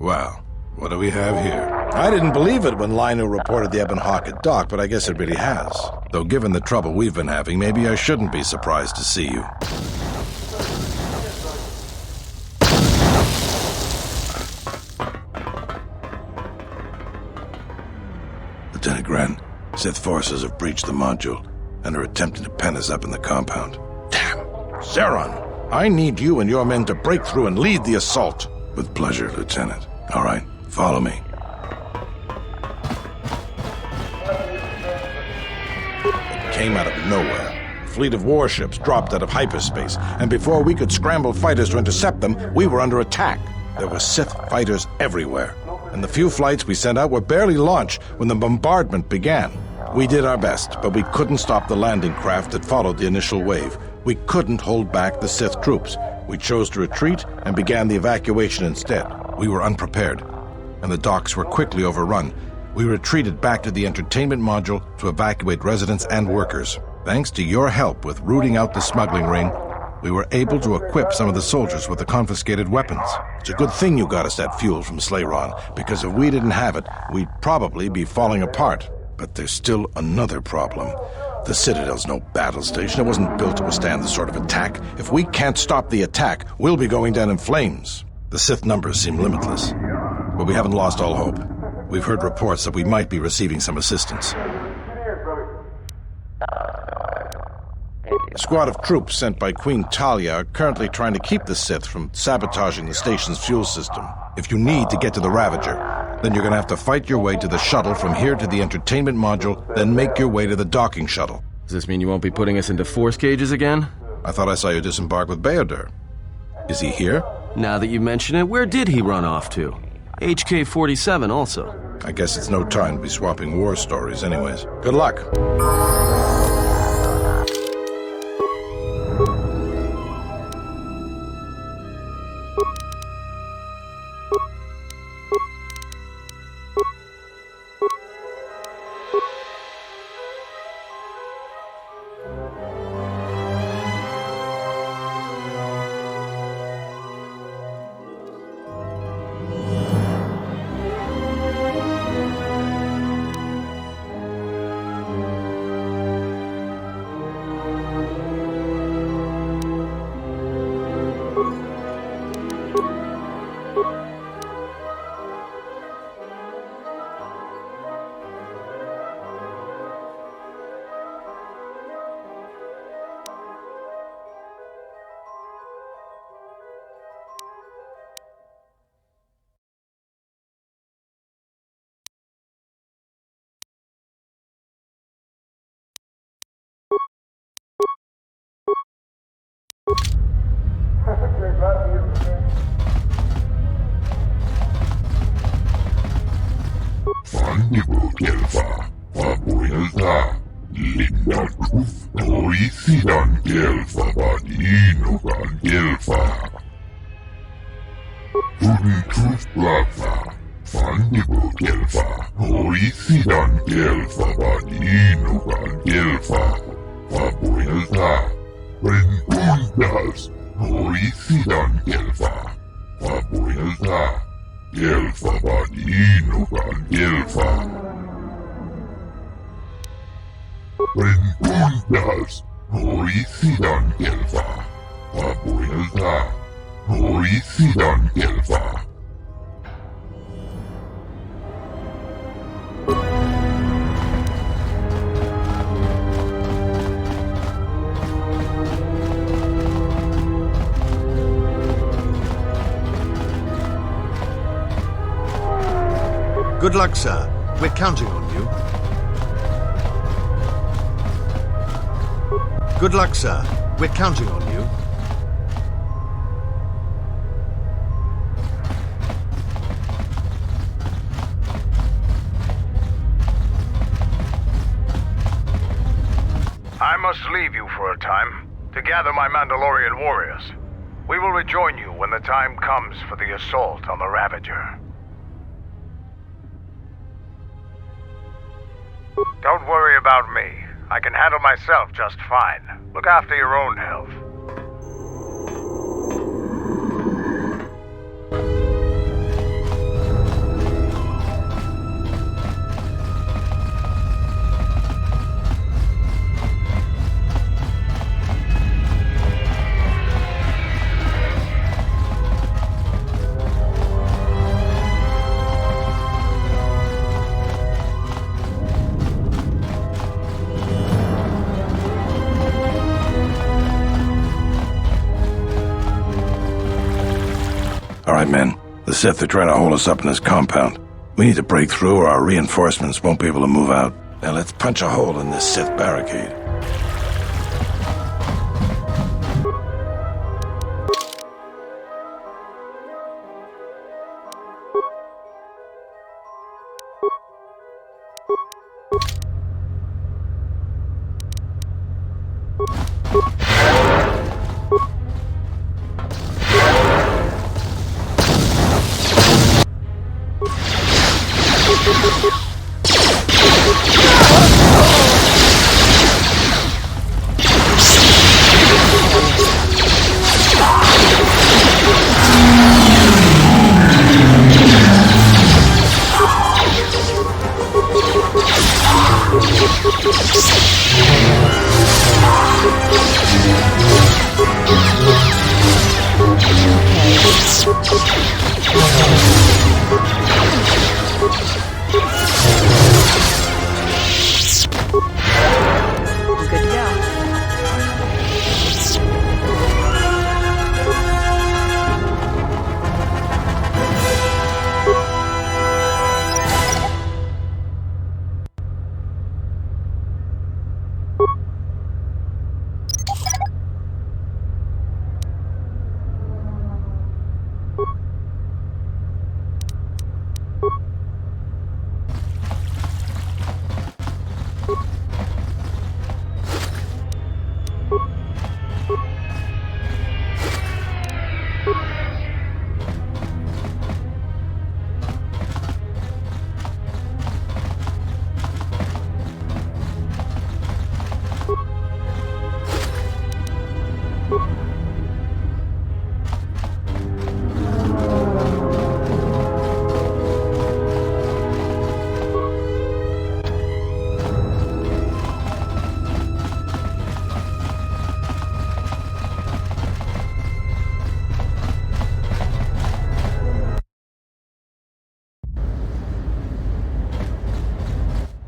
Well, what do we have here? I didn't believe it when Lino reported the Ebon Hawk at dock, but I guess it really has. Though given the trouble we've been having, maybe I shouldn't be surprised to see you. Lieutenant Grant, Sith forces have breached the module and are attempting to pen us up in the compound. Damn! Zeron, I need you and your men to break through and lead the assault. With pleasure, Lieutenant. All right, follow me. It came out of nowhere. A fleet of warships dropped out of hyperspace, and before we could scramble fighters to intercept them, we were under attack. There were Sith fighters everywhere, and the few flights we sent out were barely launched when the bombardment began. We did our best, but we couldn't stop the landing craft that followed the initial wave. We couldn't hold back the Sith troops. We chose to retreat and began the evacuation instead. We were unprepared, and the docks were quickly overrun. We retreated back to the entertainment module to evacuate residents and workers. Thanks to your help with rooting out the smuggling ring, we were able to equip some of the soldiers with the confiscated weapons. It's a good thing you got us that fuel from Slayron, because if we didn't have it, we'd probably be falling apart. But there's still another problem. The Citadel's no battle station. It wasn't built to withstand this sort of attack. If we can't stop the attack, we'll be going down in flames. The Sith numbers seem limitless, but we haven't lost all hope. We've heard reports that we might be receiving some assistance. A squad of troops sent by Queen Talia are currently trying to keep the Sith from sabotaging the station's fuel system. If you need to get to the Ravager, then you're going to have to fight your way to the shuttle from here to the entertainment module, then make your way to the docking shuttle. Does this mean you won't be putting us into force cages again? I thought I saw you disembark with Bayodur. Is he here? Now that you mention it, where did he run off to? HK-47 also. I guess it's no time to be swapping war stories anyways. Good luck. Gelfa, Fabuelta, Lindatuf, Oisidan Gelfa, Badinogan Gelfa. Tudentuf Blafa, Fandibo Gelfa, Oisidan Gelfa, Badinogan Gelfa, Fabuelta, Rentundas, Oisidan Gelfa, Fabuelta. Gelfa Badinogan Gelfa. Rentundas, Oisidan Gelfa. Fabuelta, Oisidan Gelfa. Good luck, sir. We're counting on you. Good luck, sir. We're counting on you. I must leave you for a time to gather my Mandalorian warriors. We will rejoin you when the time comes for the assault on the Ravager. Don't worry about me. I can handle myself just fine. Look after your own health. All right, men. The Sith are trying to hold us up in this compound. We need to break through or our reinforcements won't be able to move out. Now let's punch a hole in this Sith barricade. Good to go.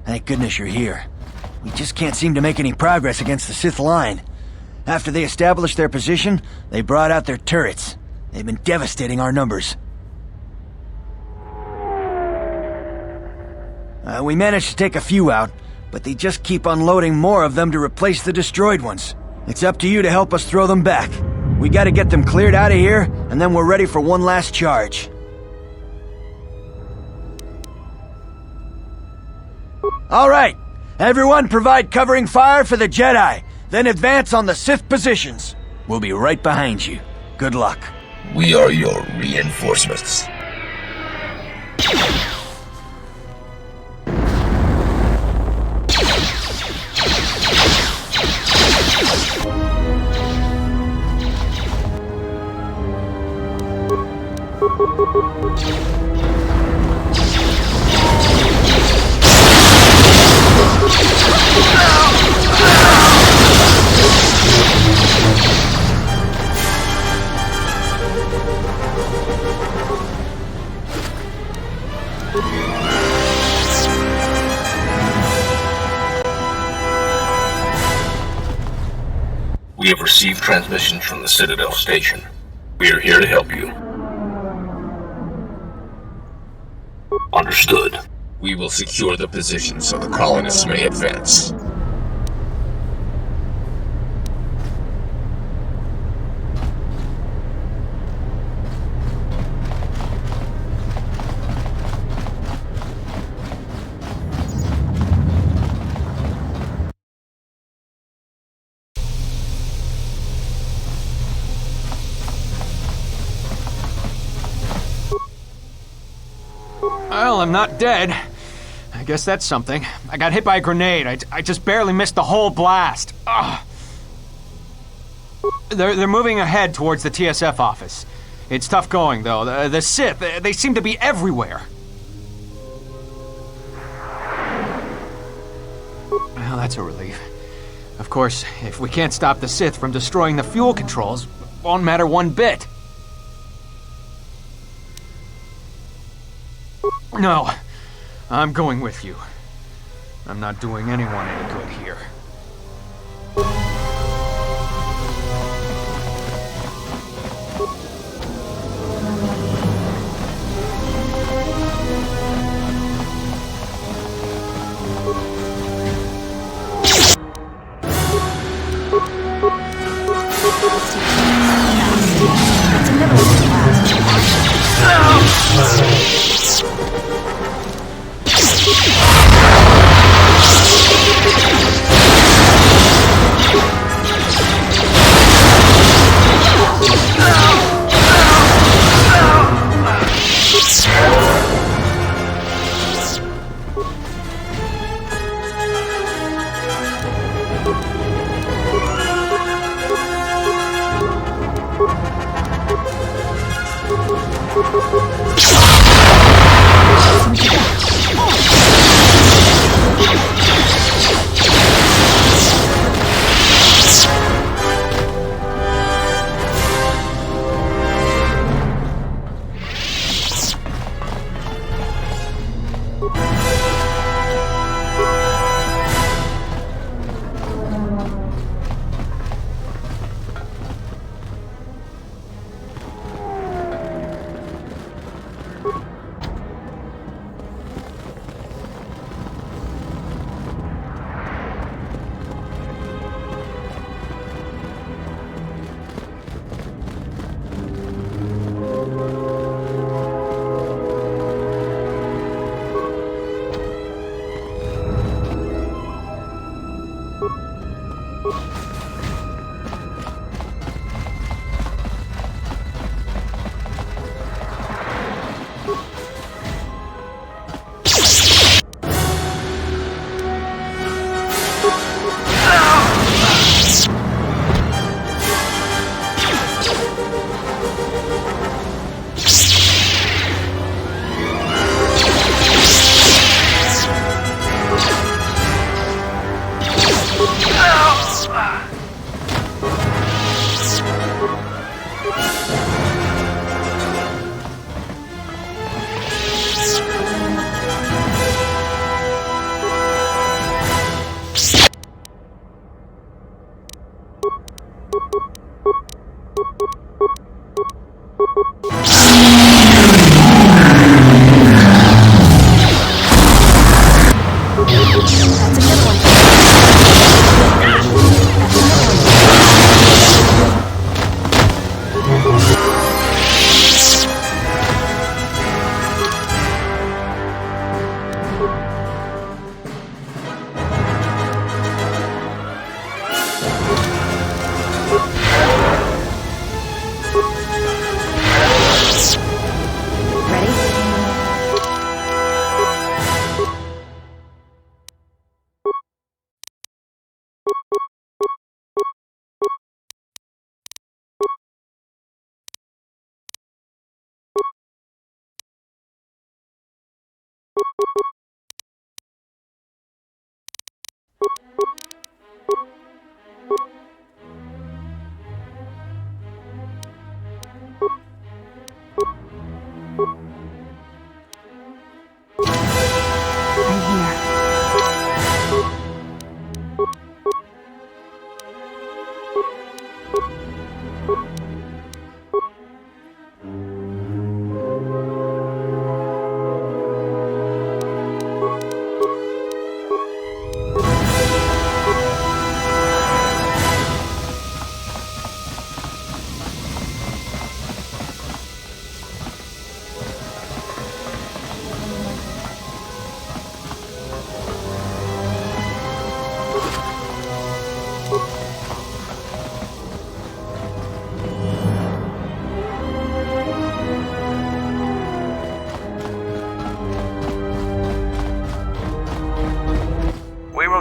Thank goodness you're here. We just can't seem to make any progress against the Sith line. After they established their position, they brought out their turrets. They've been devastating our numbers. We managed to take a few out, but they just keep unloading more of them to replace the destroyed ones. It's up to you to help us throw them back. We gotta get them cleared out of here, and then we're ready for one last charge. All right, everyone provide covering fire for the Jedi, then advance on the Sith positions. We'll be right behind you. Good luck. We are your reinforcements. We have received transmissions from the Citadel Station. We are here to help you. Understood. We will secure the position so the colonists may advance. Well, I'm not dead. I guess that's something. I got hit by a grenade. I just barely missed the whole blast. Ugh. They're moving ahead towards the TSF office. It's tough going, though. The Sith, they seem to be everywhere. Well, that's a relief. Of course, if we can't stop the Sith from destroying the fuel controls, it won't matter one bit. No, I'm going with you. I'm not doing anyone any good here.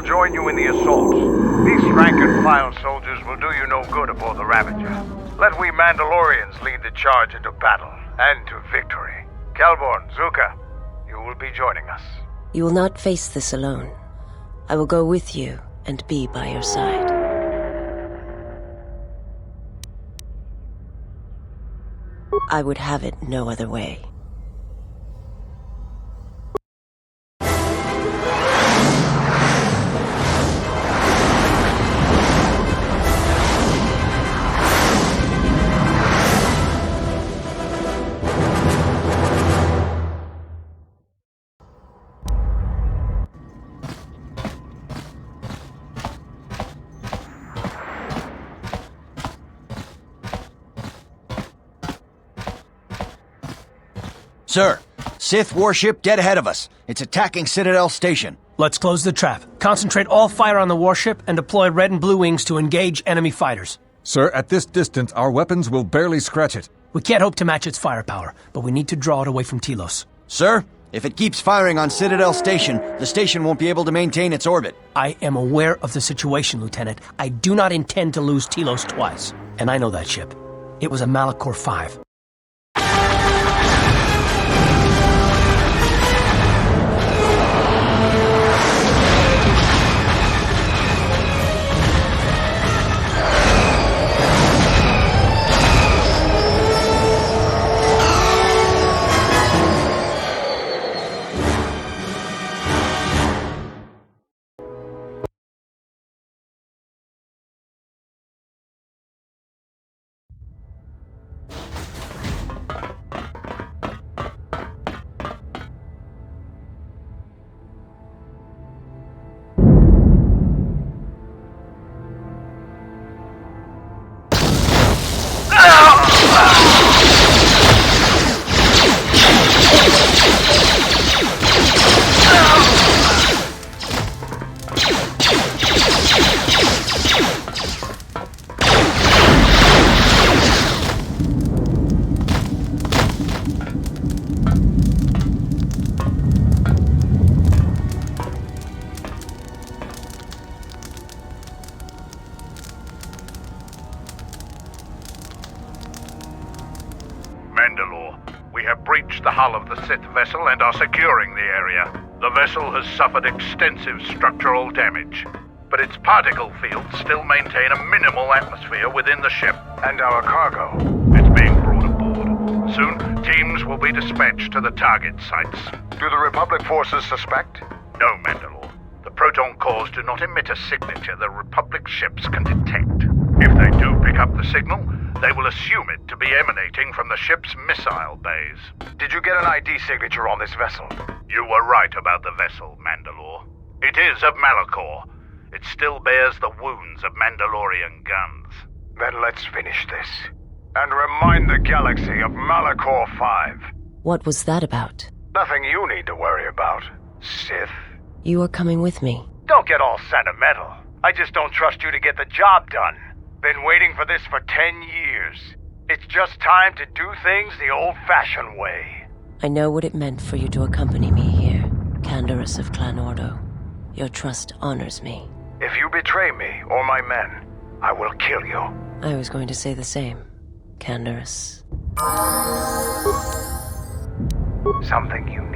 Join you in the assault. These rank-and-file soldiers will do you no good aboard the Ravager. Let we Mandalorians lead the charge into battle and to victory. Kelborn, Zuka, you will be joining us. You will not face this alone. I will go with you and be by your side. I would have it no other way. Sir, Sith warship dead ahead of us. It's attacking Citadel Station. Let's close the trap. Concentrate all fire on the warship and deploy red and blue wings to engage enemy fighters. Sir, at this distance, our weapons will barely scratch it. We can't hope to match its firepower, but we need to draw it away from Telos. Sir, if it keeps firing on Citadel Station, the station won't be able to maintain its orbit. I am aware of the situation, Lieutenant. I do not intend to lose Telos twice. And I know that ship. It was a Malachor 5. Mandalore. We have breached the hull of the Sith vessel and are securing the area. The vessel has suffered extensive structural damage, but its particle fields still maintain a minimal atmosphere within the ship. And our cargo? It's being brought aboard. Soon, teams will be dispatched to the target sites. Do the Republic forces suspect? No, Mandalore. The proton cores do not emit a signature the Republic ships can detect. If they do pick up the signal, they will assume it to be emanating from the ship's missile bays. Did you get an ID signature on this vessel? You were right about the vessel, Mandalore. It is of Malachor. It still bears the wounds of Mandalorian guns. Then let's finish this. And remind the galaxy of Malachor 5. What was that about? Nothing you need to worry about, Sith. You are coming with me. Don't get all sentimental. I just don't trust you to get the job done. Been waiting for this for 10 years. It's just time to do things the old-fashioned way. I know what it meant for you to accompany me here, Canderous of Clan Ordo. Your trust honors me. If you betray me or my men, I will kill you. I was going to say the same, Canderous. Something you need.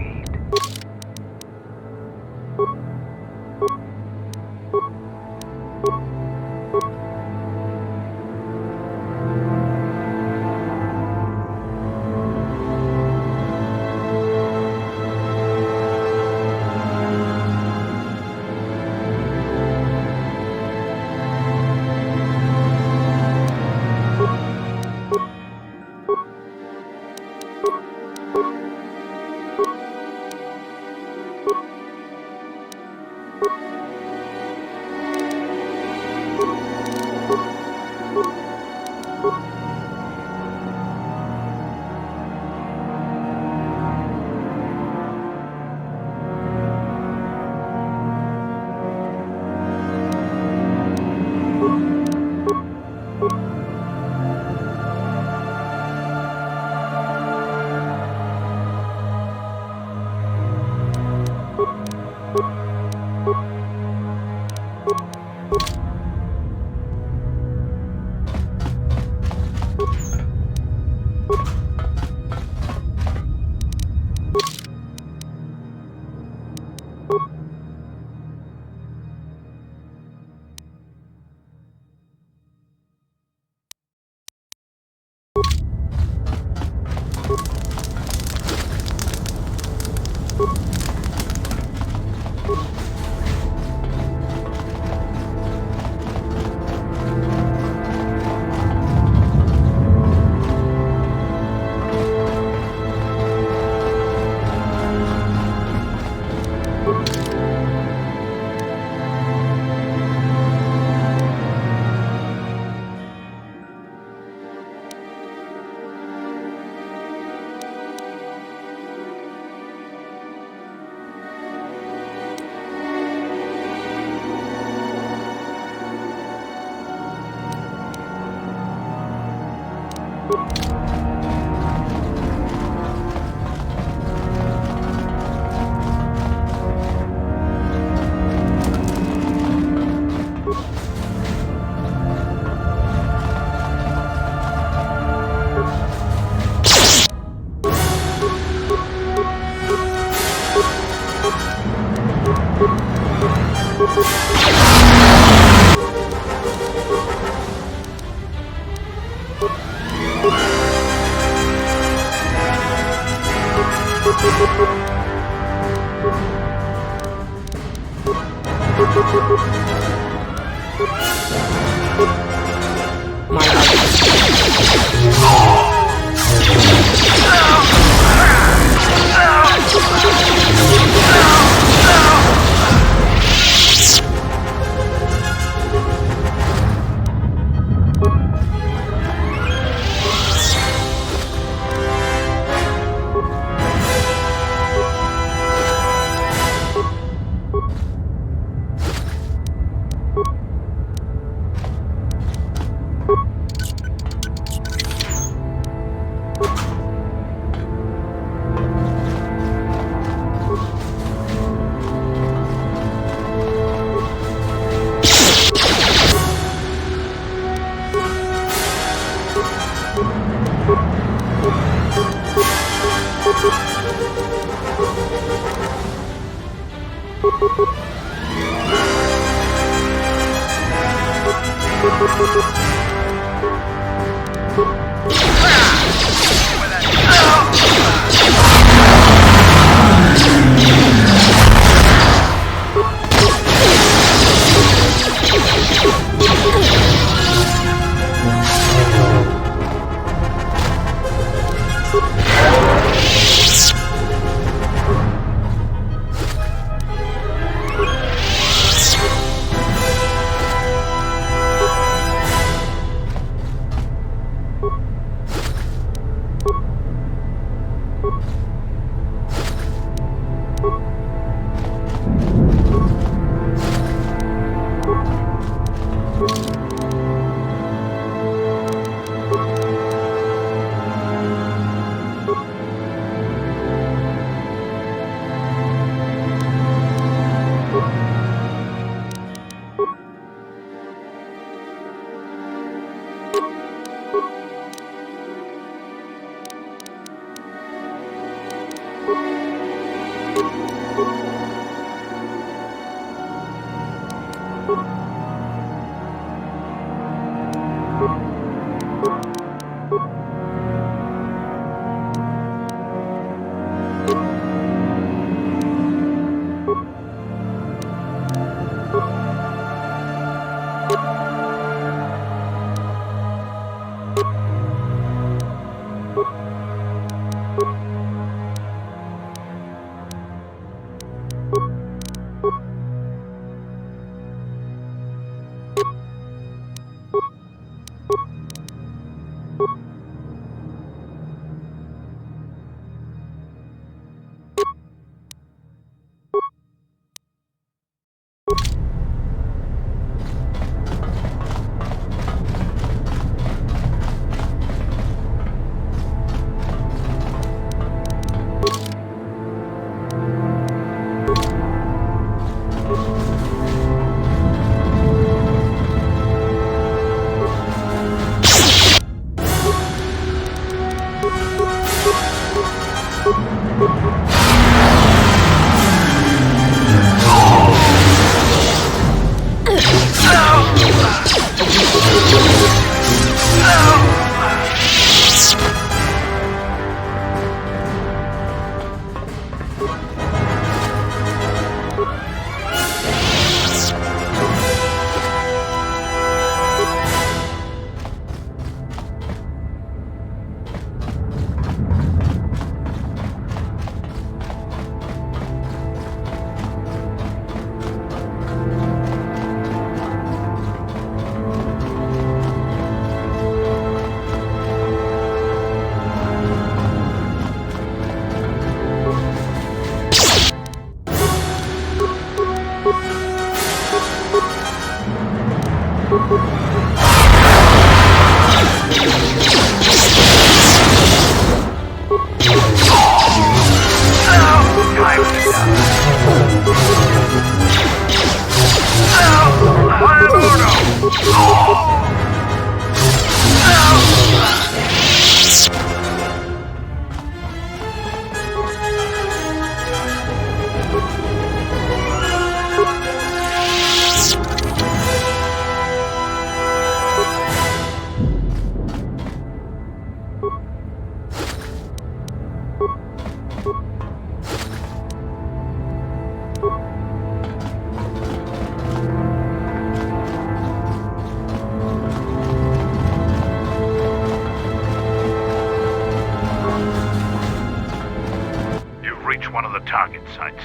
target sites.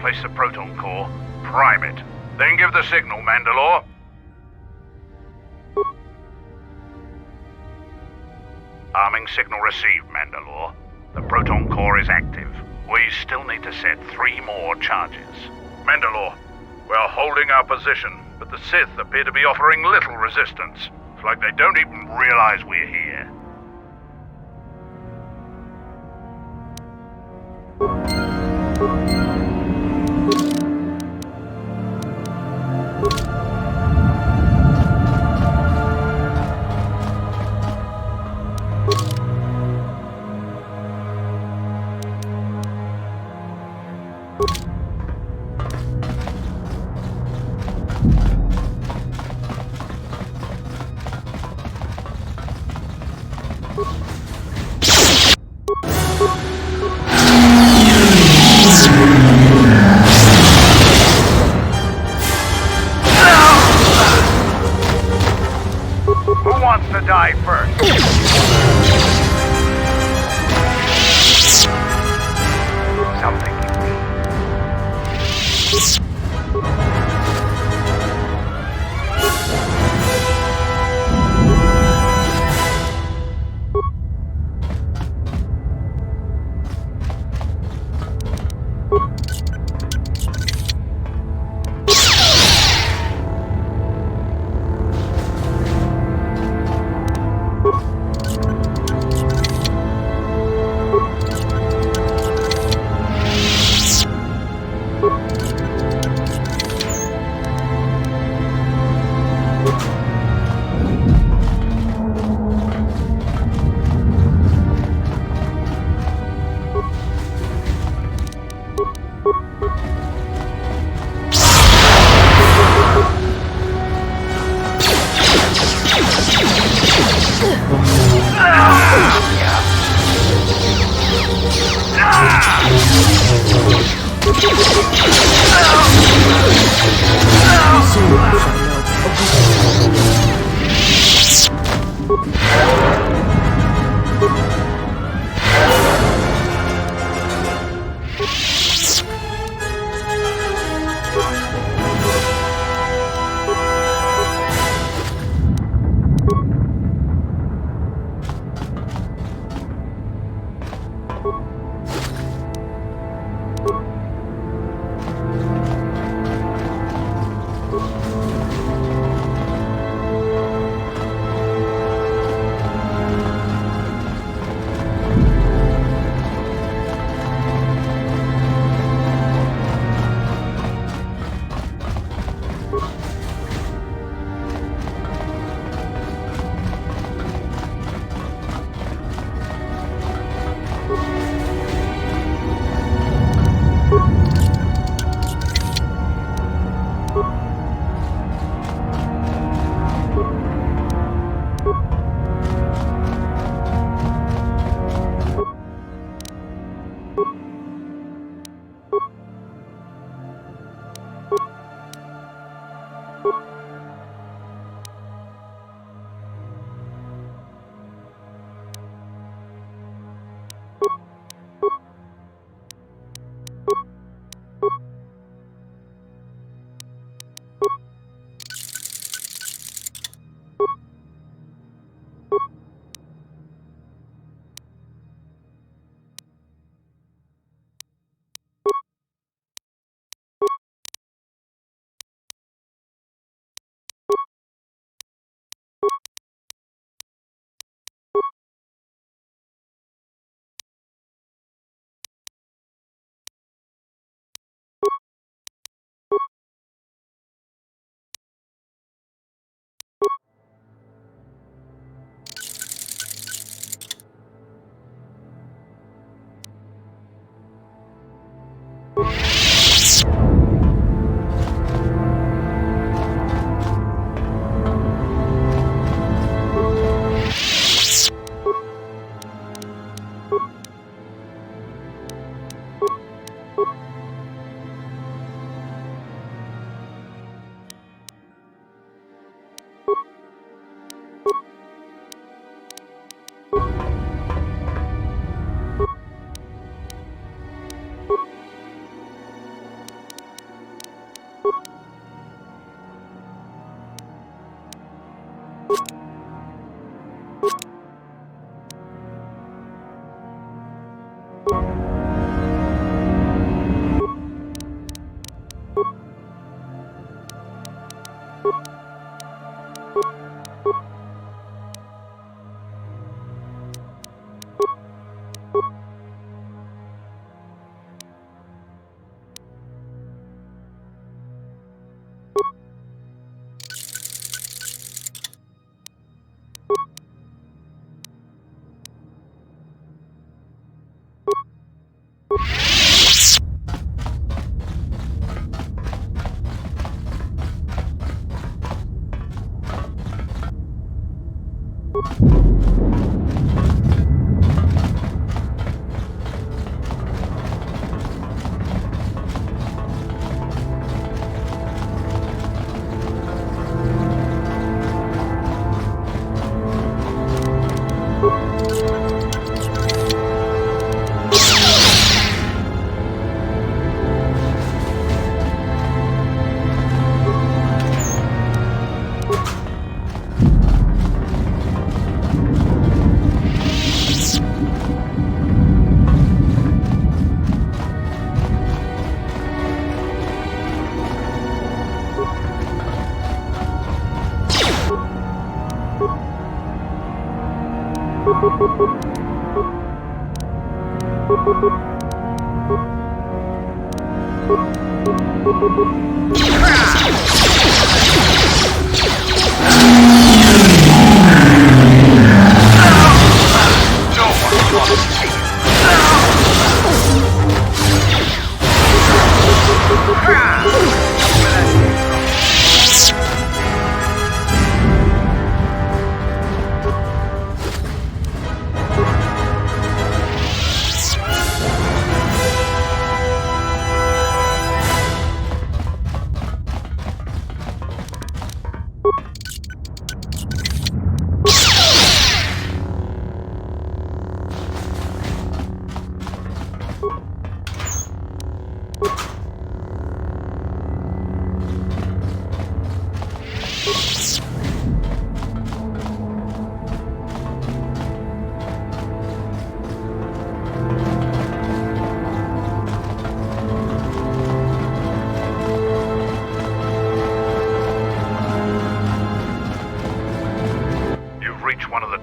Place the proton core, prime it, then give the signal, Mandalore. Arming signal received, Mandalore. The proton core is active. We still need to set 3 more charges. Mandalore, we're holding our position, but the Sith appear to be offering little resistance. It's like they don't even realize we're here. die first. Something you mean.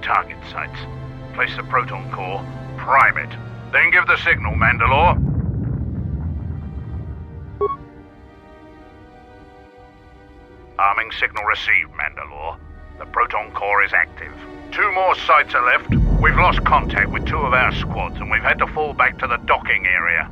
target sites. Place the proton core, prime it, then give the signal, Mandalore. Arming signal received, Mandalore. The proton core is active. 2 more sites are left. We've lost contact with 2 of our squads, and we've had to fall back to the docking area.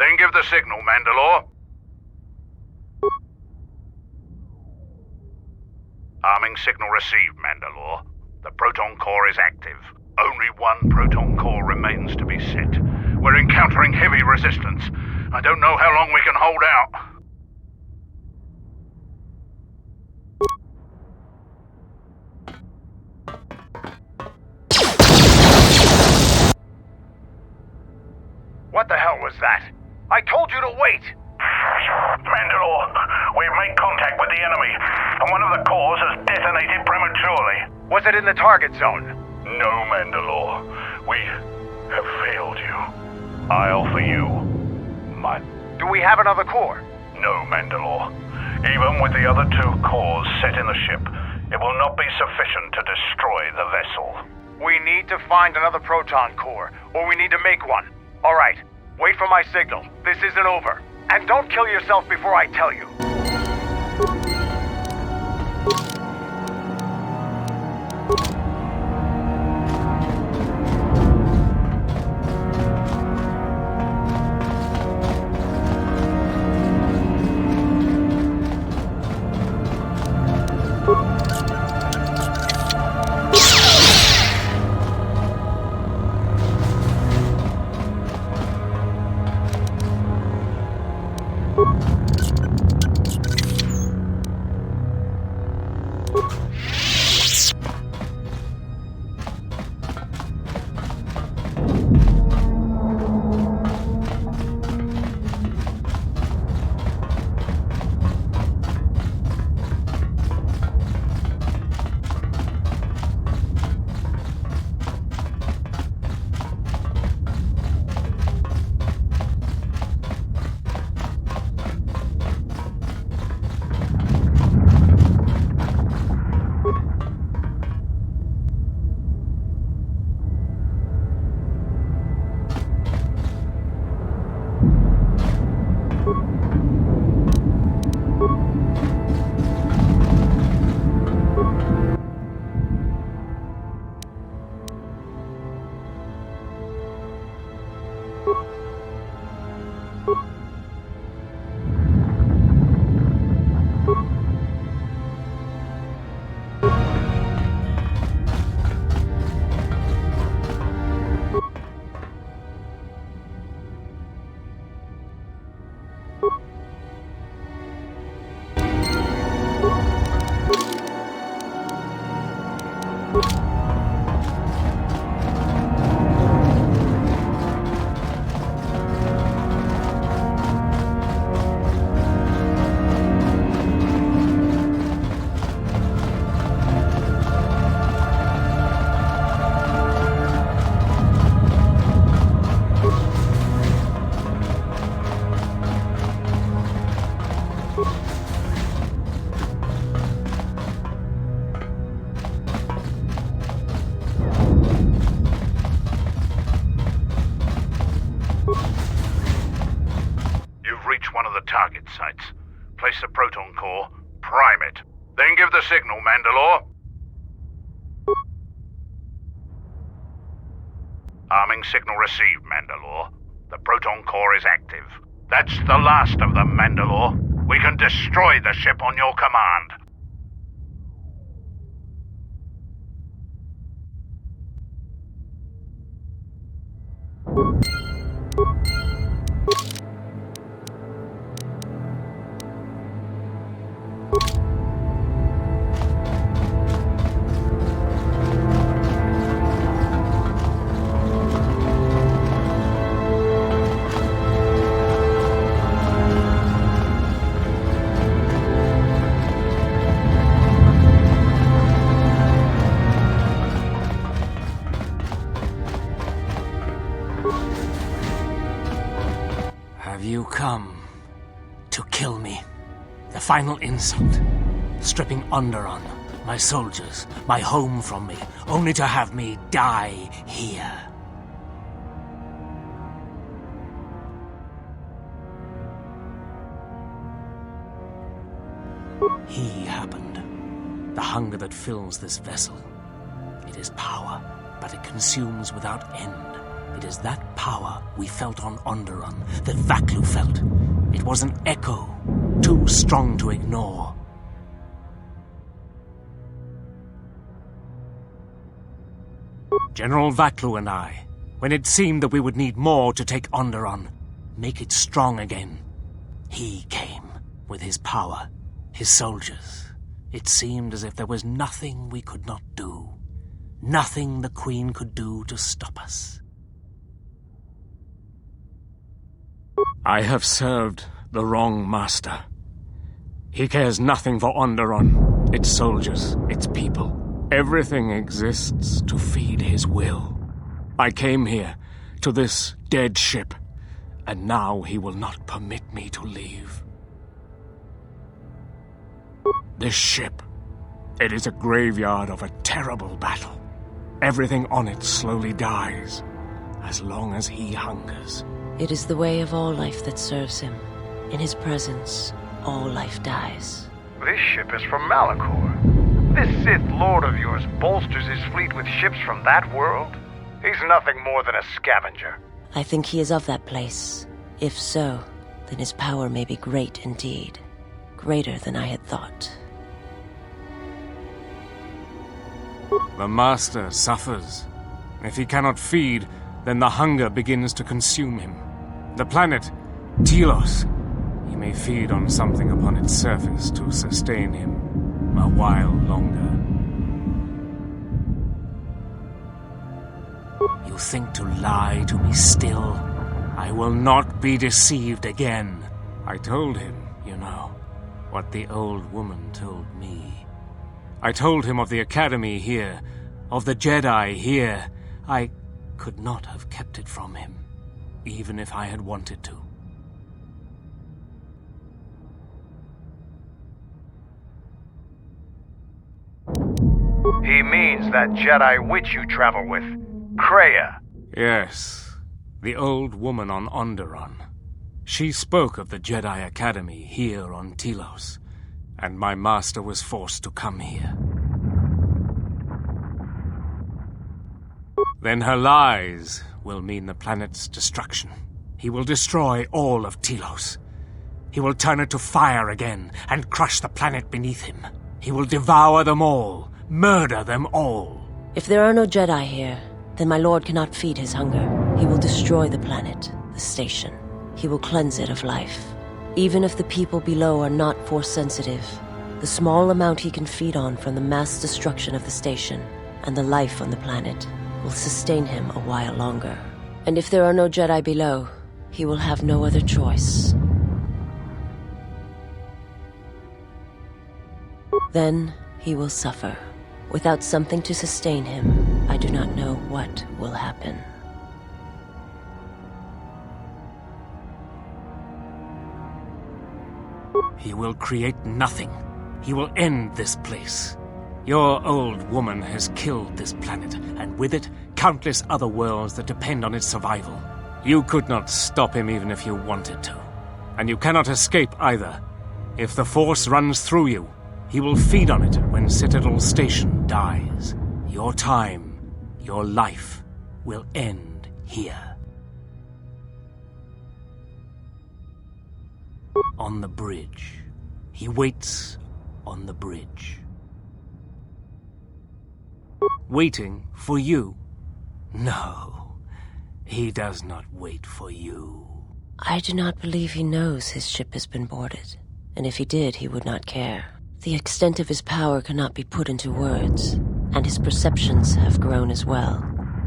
Then give the signal, Mandalore. Arming signal received, Mandalore. The proton core is active. Only one proton core remains to be set. We're encountering heavy resistance. I don't know how long we can hold out. What the hell was that? I told you to wait! Mandalore, we've made contact with the enemy, and one of the cores has detonated prematurely. Was it in the target zone? No, Mandalore. We have failed you. I offer you my... Do we have another core? No, Mandalore. Even with the other two cores set in the ship, it will not be sufficient to destroy the vessel. We need to find another proton core, or we need to make one. All right, wait for my signal. This isn't over. And don't kill yourself before I tell you. target sites. Place the proton core, prime it. Then give the signal, Mandalore. Arming signal received, Mandalore. The proton core is active. That's the last of them, Mandalore. We can destroy the ship on your command. You come to kill me. The final insult. Stripping Onderon, my soldiers, my home from me, only to have me die here. He happened. The hunger that fills this vessel. It is power, but it consumes without end. It is that power we felt on Onderon that Vaklu felt. It was an echo, too strong to ignore. General Vaklu and I, when it seemed that we would need more to take Onderon, make it strong again, he came with his power, his soldiers. It seemed as if there was nothing we could not do, nothing the Queen could do to stop us. I have served the wrong master. He cares nothing for Onderon, its soldiers, its people. Everything exists to feed his will. I came here, to this dead ship, and now he will not permit me to leave. This ship, it is a graveyard of a terrible battle. Everything on it slowly dies, as long as he hungers. It is the way of all life that serves him. In his presence, all life dies. This ship is from Malachor. This Sith Lord of yours bolsters his fleet with ships from that world? He's nothing more than a scavenger. I think he is of that place. If so, then his power may be great indeed. Greater than I had thought. The Master suffers. If he cannot feed, then the hunger begins to consume him. The planet, Telos, he may feed on something upon its surface to sustain him a while longer. You think to lie to me still? I will not be deceived again. I told him, you know, what the old woman told me. I told him of the Academy here, of the Jedi here. I could not have kept it from him, even if I had wanted to. He means that Jedi witch you travel with, Kreia. Yes, the old woman on Onderon. She spoke of the Jedi Academy here on Telos, and my master was forced to come here. Then her lies will mean the planet's destruction. He will destroy all of Telos. He will turn it to fire again and crush the planet beneath him. He will devour them all, murder them all. If there are no Jedi here, then my lord cannot feed his hunger. He will destroy the planet, the station. He will cleanse it of life. Even if the people below are not Force-sensitive, the small amount he can feed on from the mass destruction of the station and the life on the planet will sustain him a while longer. And if there are no Jedi below, he will have no other choice. Then he will suffer. Without something to sustain him, I do not know what will happen. He will create nothing. He will end this place. Your old woman has killed this planet, and with it, countless other worlds that depend on its survival. You could not stop him even if you wanted to. And you cannot escape either. If the Force runs through you, he will feed on it when Citadel Station dies. Your time, your life, will end here. On the bridge. He waits on the bridge. Waiting for you? No, he does not wait for you. I do not believe he knows his ship has been boarded, and if he did, he would not care. The extent of his power cannot be put into words, and his perceptions have grown as well.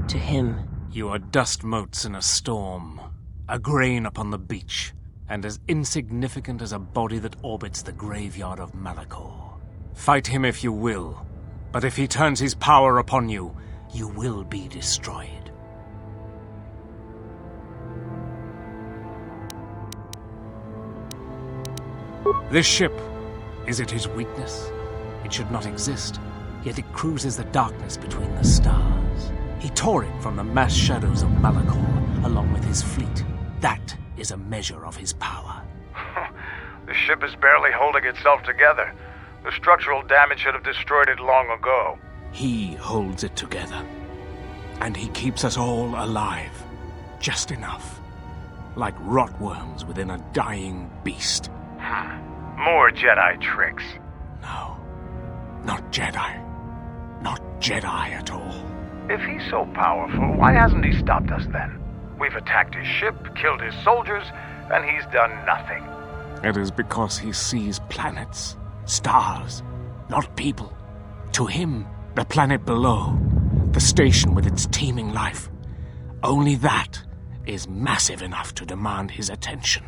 To him, you are dust motes in a storm, a grain upon the beach, and as insignificant as a body that orbits the graveyard of Malachor. Fight him if you will, but if he turns his power upon you, you will be destroyed. This ship, is it his weakness? It should not exist, yet it cruises the darkness between the stars. He tore it from the mass shadows of Malachor, along with his fleet. That is a measure of his power. The ship is barely holding itself together. The structural damage should have destroyed it long ago. He holds it together. And he keeps us all alive. just enough. Like rotworms within a dying beast. More Jedi tricks. No. Not Jedi. Not Jedi at all. If he's so powerful, why hasn't he stopped us then? We've attacked his ship, killed his soldiers, and he's done nothing. It is because he sees planets, stars, not people. To him, the planet below, the station with its teeming life, only that is massive enough to demand his attention.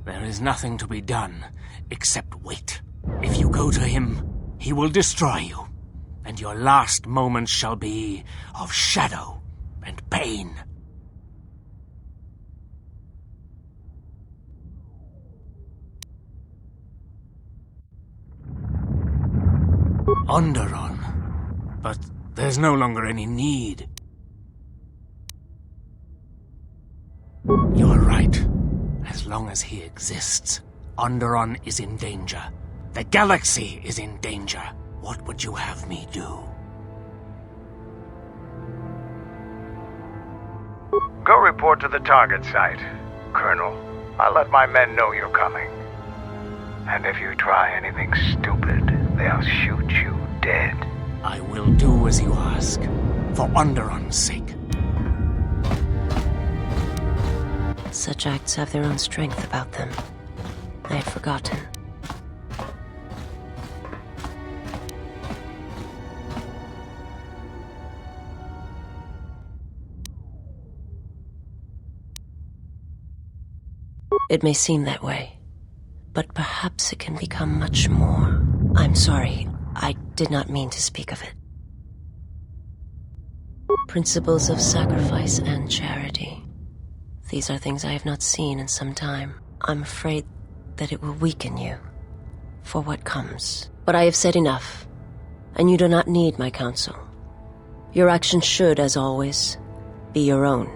There is nothing to be done except wait. If you go to him, he will destroy you, and your last moments shall be of shadow and pain. Onderon. But there's no longer any need. You're right. As long as he exists, Onderon is in danger. The galaxy is in danger. What would you have me do? Go report to the target site, Colonel. I'll let my men know you're coming. And if you try anything stupid, they'll shoot you dead. I will do as you ask, for Onderon's sake. Such acts have their own strength about them. I had forgotten. It may seem that way, but perhaps it can become much more. I'm sorry, I did not mean to speak of it. Principles of sacrifice and charity. These are things I have not seen in some time. I'm afraid that it will weaken you for what comes. But I have said enough, and you do not need my counsel. Your actions should, as always, be your own.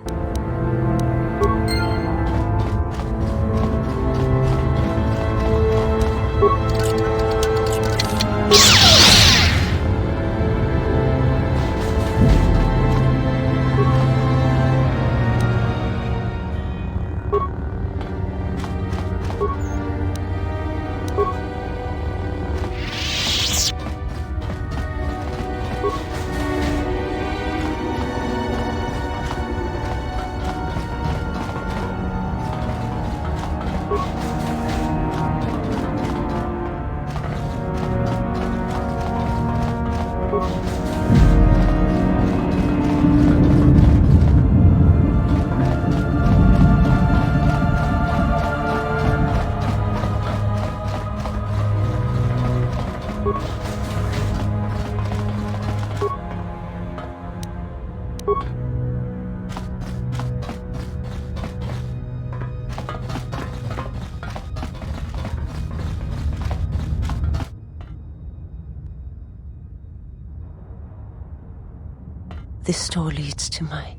This door leads to my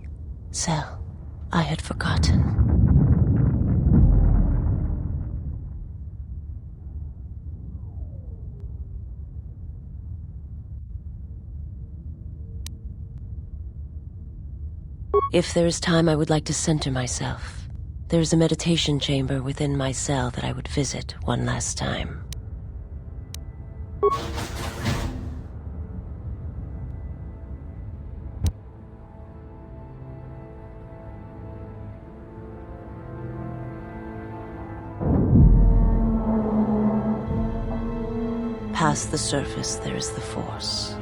cell. I had forgotten. If there is time, I would like to center myself. There is a meditation chamber within my cell that I would visit one last time. Past the surface, there is the Force.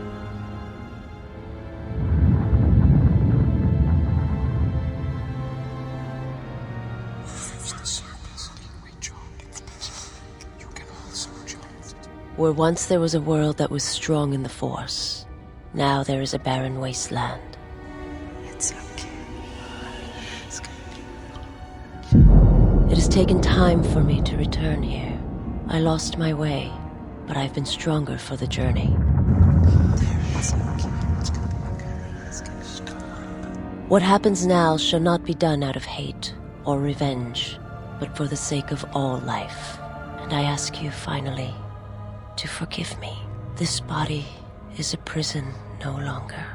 Where once there was a world that was strong in the Force, now there is a barren wasteland. It's okay. It has taken time for me to return here. I lost my way, but I've been stronger for the journey. What happens now shall not be done out of hate or revenge, but for the sake of all life. And I ask you finally to forgive me. This body is a prison no longer.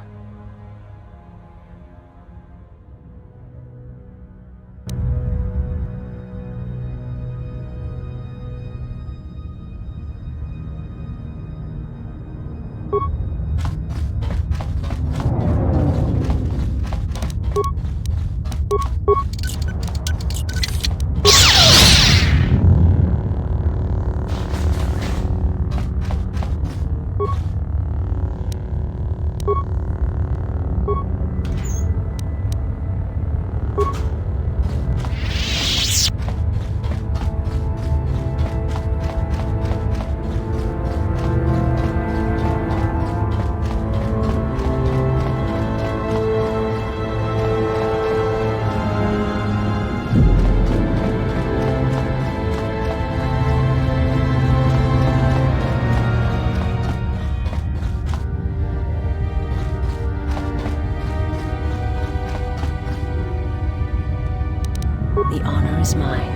The honor is mine.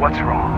What's wrong?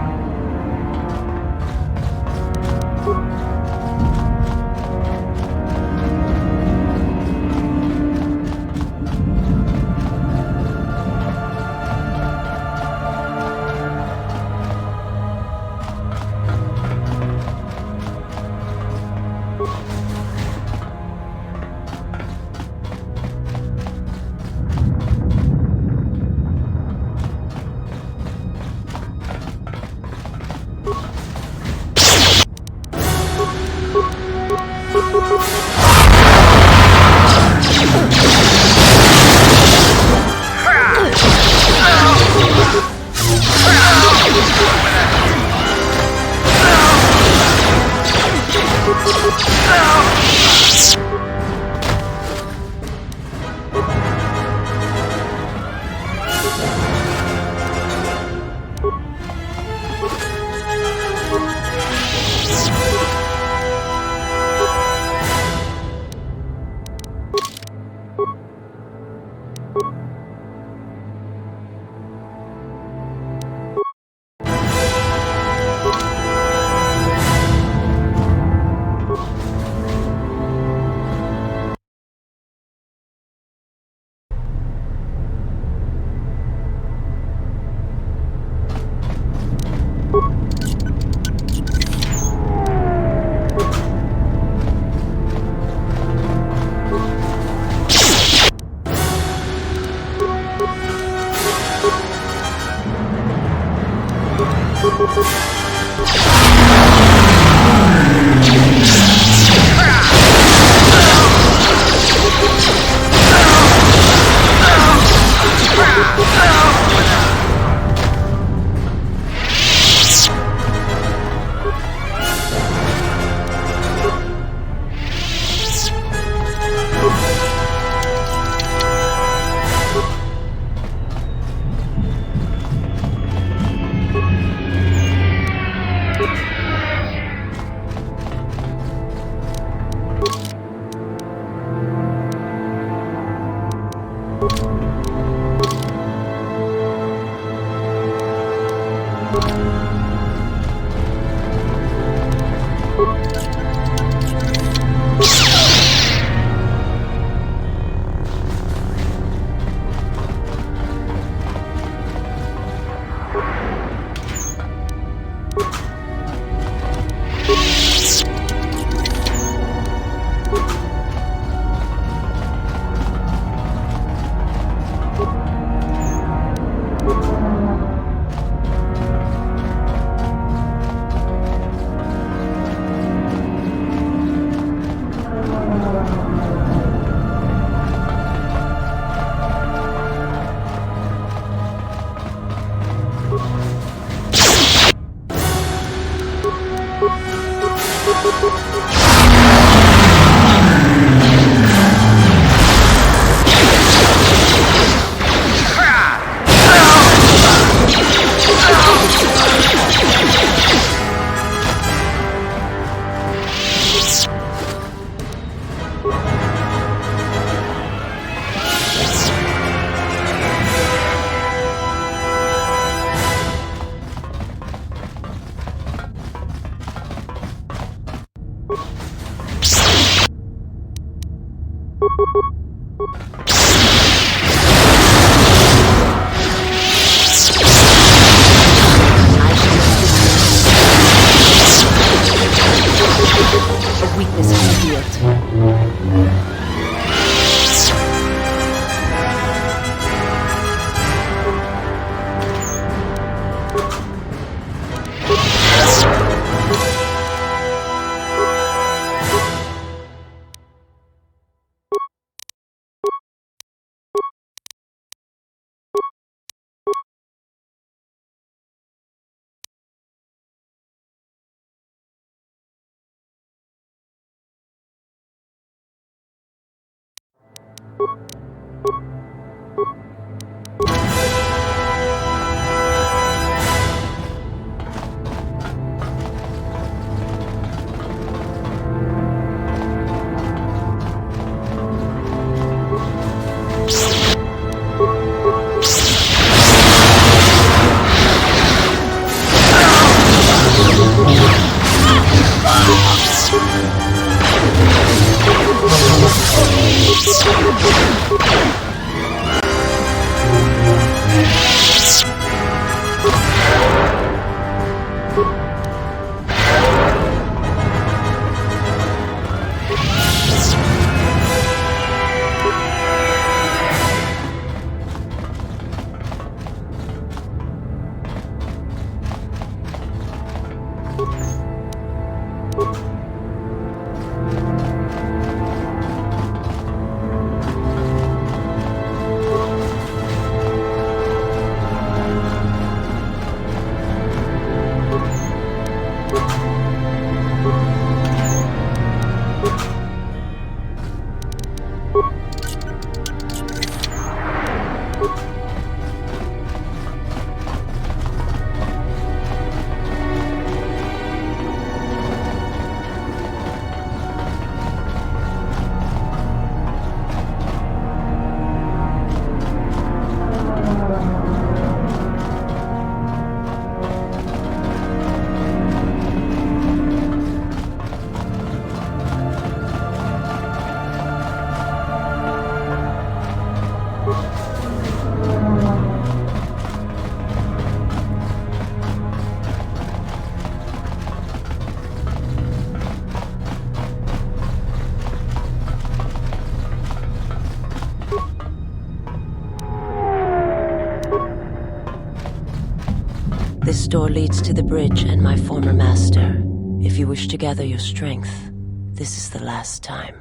This door leads to the bridge and my former master. If you wish to gather your strength, this is the last time.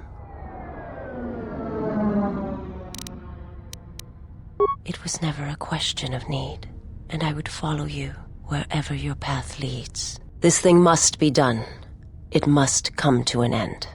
It was never a question of need, and I would follow you wherever your path leads. This thing must be done. It must come to an end.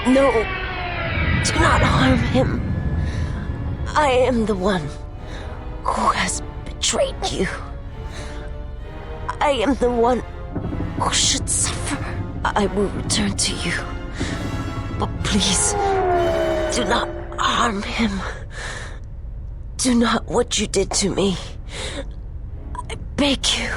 No, do not harm him. I am the one who has betrayed you. I am the one who should suffer. I will return to you. But please, do not harm him. Do not what you did to me. I beg you.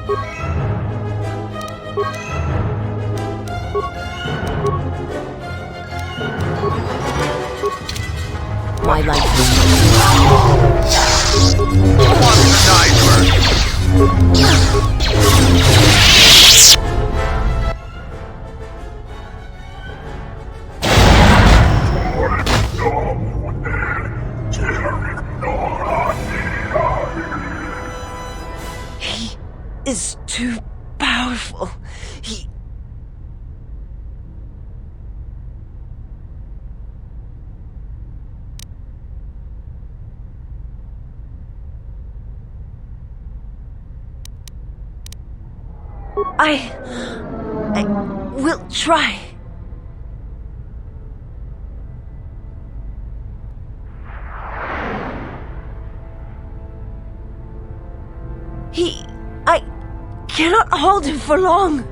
My life is Who wants to die first? He is too powerful. He... I will try. I cannot hold him for long.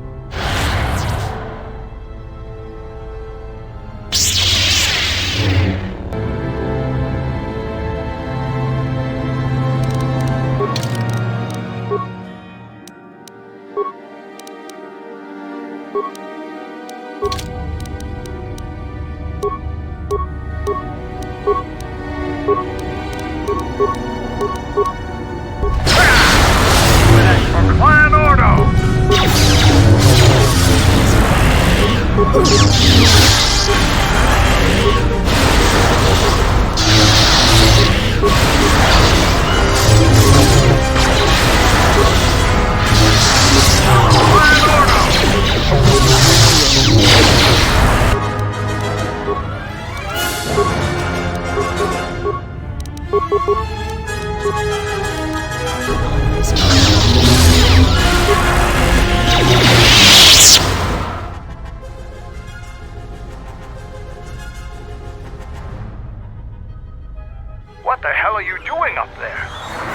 What the hell are you doing up there?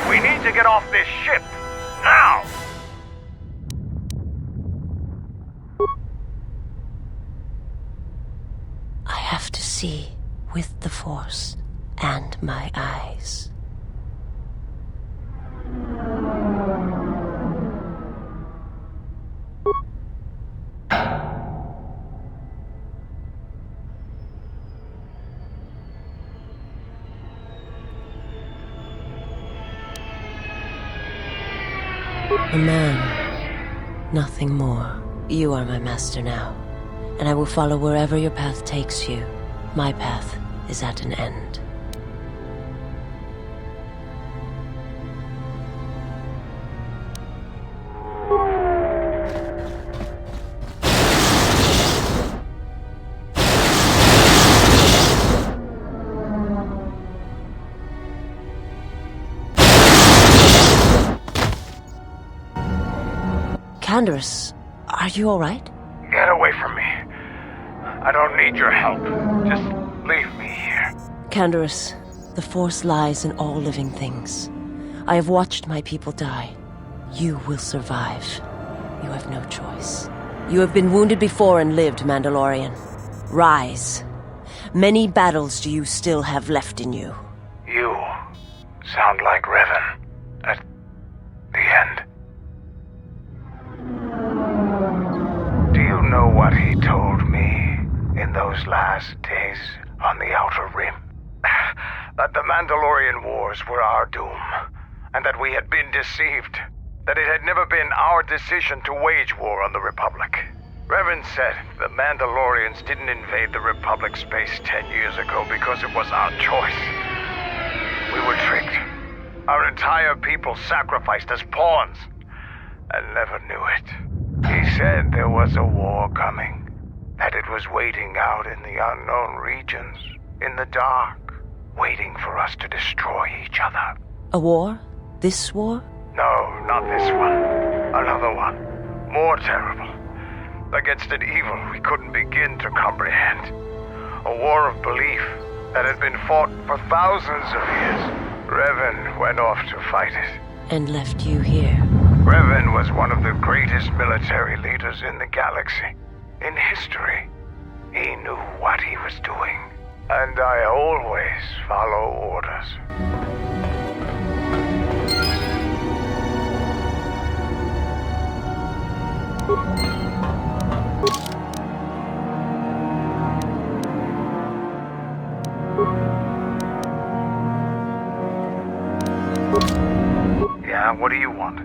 We need to get off this ship. Now! I have to see with the Force and my eyes. A man, nothing more. You are my master now, and I will follow wherever your path takes you. My path is at an end. Canderous, are you all right? Get away from me. I don't need your help. Just leave me here. Canderous, the Force lies in all living things. I have watched my people die. You will survive. You have no choice. You have been wounded before and lived, Mandalorian. Rise. Many battles do you still have left in you. You sound like Revan at the end. Do you know what he told me in those last days on the Outer Rim? That the Mandalorian Wars were our doom, and that we had been deceived. That it had never been our decision to wage war on the Republic. Revan said the Mandalorians didn't invade the Republic space 10 years ago because it was our choice. We were tricked. Our entire people sacrificed as pawns, and never knew it. He said there was a war coming, that it was waiting out in the unknown regions, in the dark, waiting for us to destroy each other. A war? This war? No, not this one. Another one. More terrible. Against an evil we couldn't begin to comprehend. A war of belief that had been fought for thousands of years. Revan went off to fight it. And left you here. Revan was one of the greatest military leaders in the galaxy. In history, he knew what he was doing. And I always follow orders. What do you want?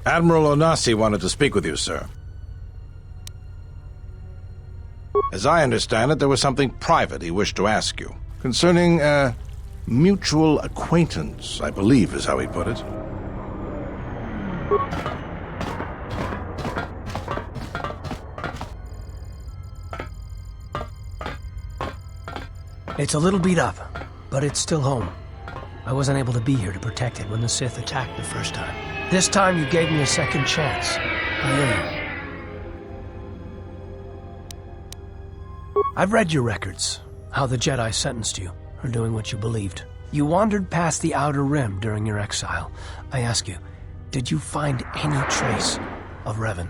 Admiral Onasi wanted to speak with you, sir. As I understand it, there was something private he wished to ask you. Concerning a mutual acquaintance, I believe is how he put it. It's a little beat up, but it's still home. I wasn't able to be here to protect it when the Sith attacked the first time. This time you gave me a second chance. I owe you. I've read your records, how the Jedi sentenced you for doing what you believed. You wandered past the Outer Rim during your exile. I ask you, did you find any trace of Revan?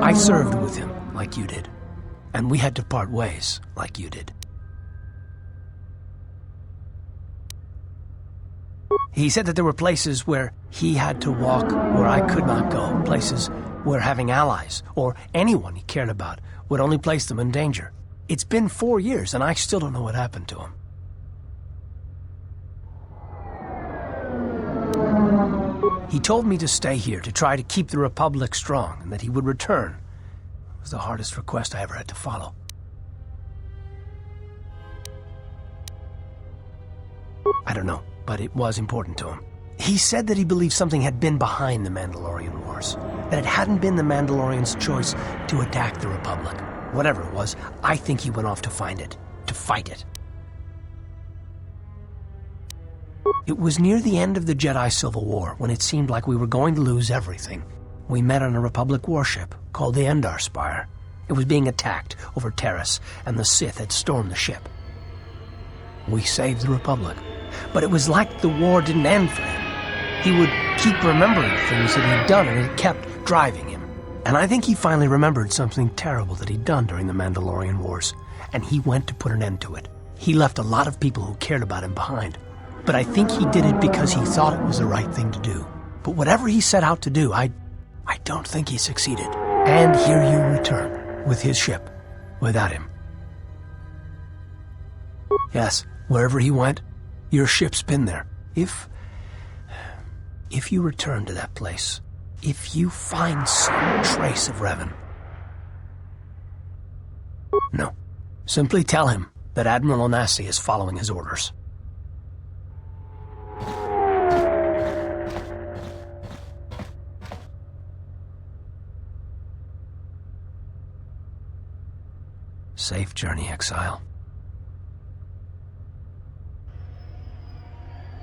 I served with him like you did, and we had to part ways like you did. He said that there were places where he had to walk where I could not go, places where having allies, or anyone he cared about, would only place them in danger. It's been 4 years, and I still don't know what happened to him. He told me to stay here, to try to keep the Republic strong, and that he would return. It was the hardest request I ever had to follow. I don't know, but it was important to him. He said that he believed something had been behind the Mandalorian Wars, that it hadn't been the Mandalorians' choice to attack the Republic. Whatever it was, I think he went off to find it, to fight it. It was near the end of the Jedi Civil War, when it seemed like we were going to lose everything. We met on a Republic warship called the Endar Spire. It was being attacked over Terrace, and the Sith had stormed the ship. We saved the Republic, but it was like the war didn't end for him. He would keep remembering things that he'd done, and it kept driving him. And I think he finally remembered something terrible that he'd done during the Mandalorian Wars, and he went to put an end to it. He left a lot of people who cared about him behind. but I think he did it because he thought it was the right thing to do. But whatever he set out to do, I don't think he succeeded. And here you return, with his ship, without him. Yes, wherever he went, your ship's been there. If you return to that place, if you find some trace of Revan... No. Simply tell him that Admiral Onasi is following his orders. Safe journey, Exile.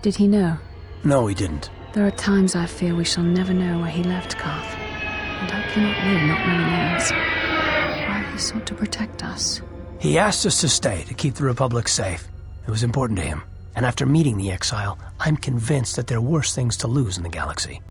Did he know? No, he didn't. There are times I fear we shall never know where he left Karth, and I cannot live not knowing else. Why he sought to protect us. He asked us to stay, to keep the Republic safe. It was important to him. And after meeting the Exile, I'm convinced that there are worse things to lose in the galaxy.